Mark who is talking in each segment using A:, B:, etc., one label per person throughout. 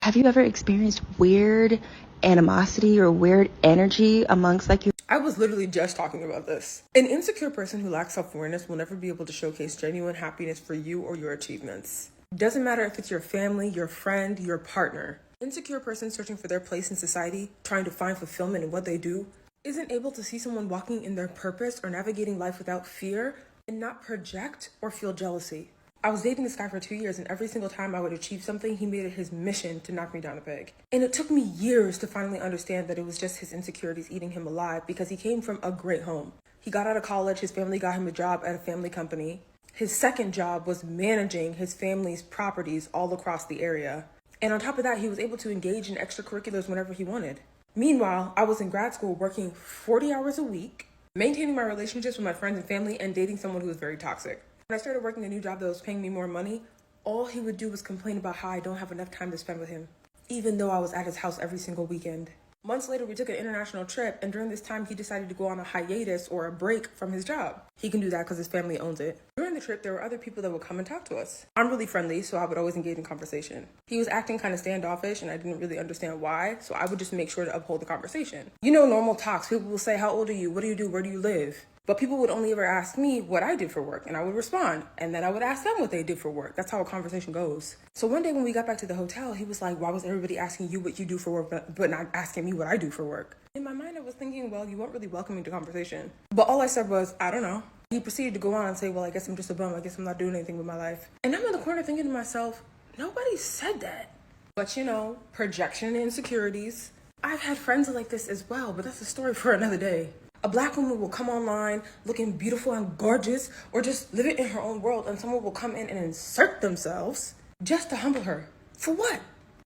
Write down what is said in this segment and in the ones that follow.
A: Have you ever experienced weird animosity or weird energy amongst like your
B: I was literally just talking about this. An insecure person who lacks self-awareness will never be able to showcase genuine happiness for you or your achievements. Doesn't matter if it's your family, your friend, your partner. Insecure person searching for their place in society, trying to find fulfillment in what they do, isn't able to see someone walking in their purpose or navigating life without fear and not project or feel jealousy. I was dating this guy for 2 years, and every single time I would achieve something, he made it his mission to knock me down a peg. And it took me years to finally understand that it was just his insecurities eating him alive, because he came from a great home. He got out of college, his family got him a job at a family company. His second job was managing his family's properties all across the area. And on top of that, he was able to engage in extracurriculars whenever he wanted. Meanwhile, I was in grad school working 40 hours a week, maintaining my relationships with my friends and family, and dating someone who was very toxic. When I started working a new job that was paying me more money, all he would do was complain about how I don't have enough time to spend with him, even though I was at his house every single weekend. Months later, we took an international trip, and during this time, he decided to go on a hiatus or a break from his job. He can do that because his family owns it. During the trip, there were other people that would come and talk to us. I'm really friendly, so I would always engage in conversation. He was acting kind of standoffish, and I didn't really understand why, so I would just make sure to uphold the conversation. You know, normal talks, people will say, how old are you? What do you do? Where do you live? But people would only ever ask me what I did for work, and I would respond. And then I would ask them what they did for work. That's how a conversation goes. So one day when we got back to the hotel, he was like, why was everybody asking you what you do for work, but not asking me what I do for work? In my mind, I was thinking, well, you weren't really welcoming the conversation. But all I said was, I don't know. He proceeded to go on and say, well, I guess I'm just a bum. I guess I'm not doing anything with my life. And I'm in the corner thinking to myself, nobody said that. But you know, projection and insecurities. I've had friends like this as well, but that's a story for another day. A black woman will come online looking beautiful and gorgeous, or just living in her own world, and someone will come in and insert themselves just to humble her. For what?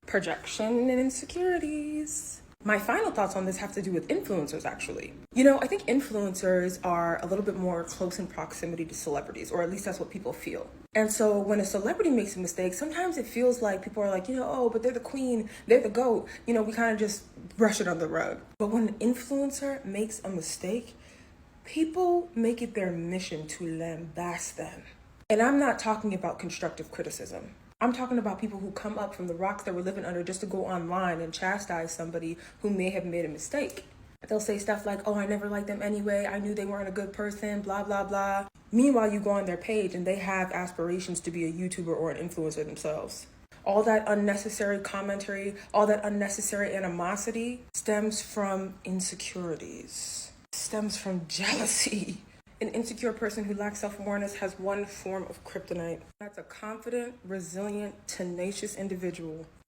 B: Projection and insecurities. My final thoughts on this have to do with influencers, actually. You know, I think influencers are a little bit more close in proximity to celebrities, or at least that's what people feel. And so when a celebrity makes a mistake, sometimes it feels like people are like, oh, but they're the queen, they're the GOAT. We kind of just brush it on the rug. But when an influencer makes a mistake, people make it their mission to lambast them. And I'm not talking about constructive criticism. I'm talking about people who come up from the rocks that we're living under just to go online and chastise somebody who may have made a mistake. They'll say stuff like, oh, I never liked them anyway. I knew they weren't a good person, blah, blah, blah. Meanwhile, you go on their page and they have aspirations to be a YouTuber or an influencer themselves. All that unnecessary commentary, all that unnecessary animosity stems from insecurities, stems from jealousy. An insecure person who lacks self-awareness has one form of kryptonite. That's a confident, resilient, tenacious individual